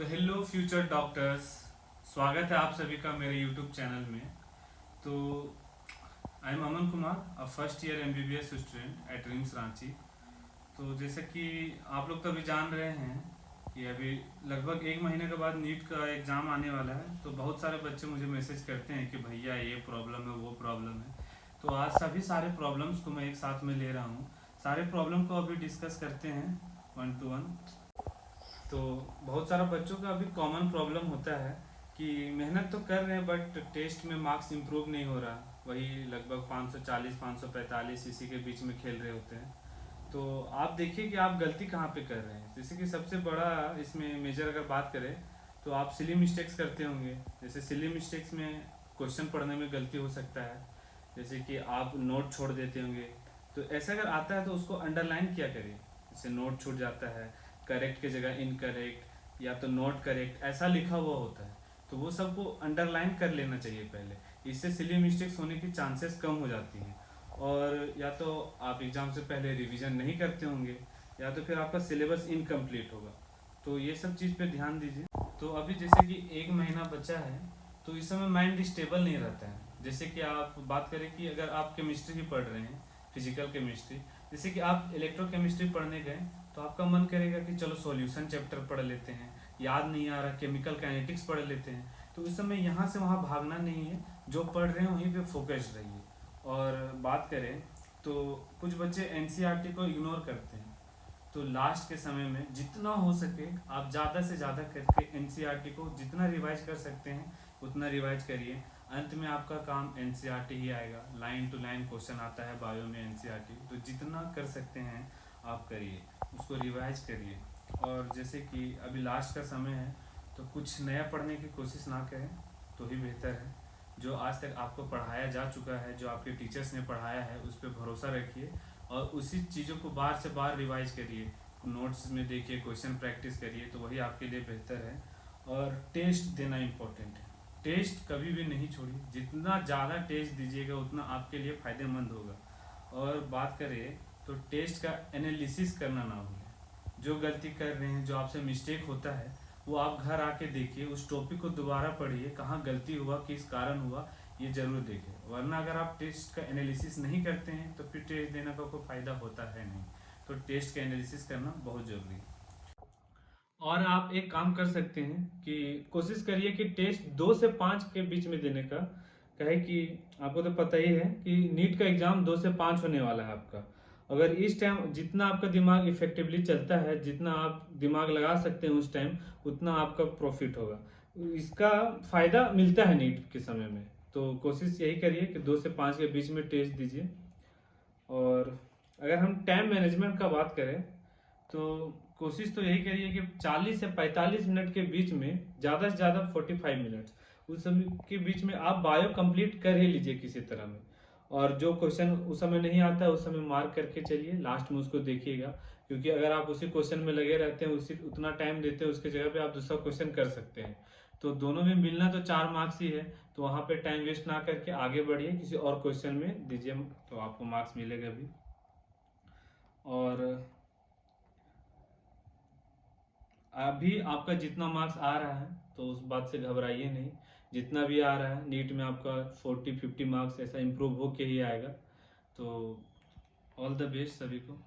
तो hello future doctors, स्वागत है आप सभी का मेरे यूट्यूब चैनल में। तो I am Aman Kumar, a first year MBBS student at RIMS Ranchi. तो जैसे कि आप लोग तो अभी जान रहे हैं कि अभी लगभग एक महीने के बाद नीट का एग्ज़ाम आने वाला है। तो बहुत सारे बच्चे मुझे मैसेज करते हैं कि भैया ये प्रॉब्लम है, वो प्रॉब्लम है। तो आज सभी सारे प्रॉब्लम्स को मैं एक साथ में ले रहा हूँ। सारे प्रॉब्लम को अभी डिस्कस करते हैं वन टू वन। तो बहुत सारा बच्चों का अभी कॉमन प्रॉब्लम होता है कि मेहनत तो कर रहे हैं बट टेस्ट में मार्क्स इंप्रूव नहीं हो रहा। वही लगभग 540 545 इसी के बीच में खेल रहे होते हैं। तो आप देखिए कि आप गलती कहाँ पे कर रहे हैं। जैसे कि सबसे बड़ा इसमें मेजर अगर बात करें तो आप सिली मिस्टेक्स करते होंगे। जैसे सिली मिस्टेक्स में क्वेश्चन पढ़ने में गलती हो सकता है। जैसे कि आप नोट छोड़ देते होंगे। तो ऐसा अगर आता है तो उसको अंडरलाइन किया करिए। जैसे नोट छूट जाता है, करेक्ट की जगह इनकरेक्ट या तो नॉट करेक्ट ऐसा लिखा हुआ होता है, तो वो सबको अंडरलाइन कर लेना चाहिए पहले। इससे सिली मिस्टेक्स होने की चांसेस कम हो जाती हैं। और या तो आप एग्जाम से पहले रिवीजन नहीं करते होंगे या तो फिर आपका सिलेबस इनकम्प्लीट होगा। तो ये सब चीज़ पे ध्यान दीजिए। तो अभी जैसे कि एक महीना बचा है तो इस समय माइंड स्टेबल नहीं रहता है। जैसे कि आप बात करें कि अगर आप केमिस्ट्री ही पढ़ रहे हैं, फिजिकल केमिस्ट्री, जैसे कि आप इलेक्ट्रोकेमिस्ट्री पढ़ने गए तो आपका मन करेगा कि चलो सॉल्यूशन चैप्टर पढ़ लेते हैं, याद नहीं आ रहा केमिकल काइनेटिक्स पढ़ लेते हैं। तो इस समय यहाँ से वहाँ भागना नहीं है, जो पढ़ रहे हैं वहीं पे फोकस रहिए। और बात करें तो कुछ बच्चे एनसीईआरटी को इग्नोर करते हैं। तो लास्ट के समय में जितना हो सके आप ज़्यादा से ज़्यादा करके एनसीईआरटी को जितना रिवाइज कर सकते हैं उतना रिवाइज करिए। अंत में आपका काम एनसीईआरटी ही आएगा। लाइन टू लाइन क्वेश्चन आता है बायो में एनसीईआरटी, तो जितना कर सकते हैं आप करिए, उसको रिवाइज करिए। और जैसे कि अभी लास्ट का समय है तो कुछ नया पढ़ने की कोशिश ना करें तो ही बेहतर है। जो आज तक आपको पढ़ाया जा चुका है, जो आपके टीचर्स ने पढ़ाया है, उस पर भरोसा रखिए और उसी चीज़ों को बार से बार रिवाइज करिए। नोट्स में देखिए, क्वेश्चन प्रैक्टिस करिए, तो वही आपके लिए बेहतर है। और टेस्ट देना इम्पोर्टेंट है। टेस्ट कभी भी नहीं छोड़िए, जितना ज़्यादा टेस्ट दीजिएगा उतना आपके लिए फ़ायदेमंद होगा। और बात करें तो टेस्ट का एनालिसिस करना ना भूलें। जो गलती कर रहे हैं, जो आपसे मिस्टेक होता है, वो आप घर आके देखिए, उस टॉपिक को दोबारा पढ़िए, कहाँ गलती हुआ, किस कारण हुआ, ये जरूर देखें। वरना अगर आप टेस्ट का एनालिसिस नहीं करते हैं तो फिर टेस्ट देने का कोई फ़ायदा होता है नहीं। तो टेस्ट का एनालिसिस करना बहुत ज़रूरी है। और आप एक काम कर सकते हैं कि कोशिश करिए कि टेस्ट 2 से 5 के बीच में देने का। कहे कि आपको तो पता ही है कि नीट का एग्ज़ाम 2 से 5 होने वाला है आपका। अगर इस टाइम जितना आपका दिमाग इफेक्टिवली चलता है, जितना आप दिमाग लगा सकते हैं उस टाइम, उतना आपका प्रॉफिट होगा। इसका फ़ायदा मिलता है नीट के समय में। तो कोशिश यही करिए कि 2 से 5 के बीच में टेस्ट दीजिए। और अगर हम टाइम मैनेजमेंट का बात करें तो कोशिश तो यही करिए कि 40 से 45 मिनट के बीच में, ज़्यादा से ज़्यादा 45 मिनट्स, उस समय के बीच में आप बायो कंप्लीट कर ही लीजिए किसी तरह में। और जो क्वेश्चन उस समय नहीं आता है उस समय मार्क करके चलिए, लास्ट में उसको देखिएगा। क्योंकि अगर आप उसी क्वेश्चन में लगे रहते हैं, उसी उतना टाइम देते हैं, उसके जगह पे आप दूसरा क्वेश्चन कर सकते हैं। तो दोनों में मिलना तो 4 मार्क्स ही है। तो वहाँ पे टाइम वेस्ट ना करके आगे बढ़िए, किसी और क्वेश्चन में दीजिए, तो आपको मार्क्स मिलेगा भी। और अभी आपका जितना मार्क्स आ रहा है तो उस बात से घबराइए नहीं। जितना भी आ रहा है नीट में आपका 40 50 मार्क्स ऐसा इम्प्रूव होके ही आएगा। तो ऑल द बेस्ट सभी को।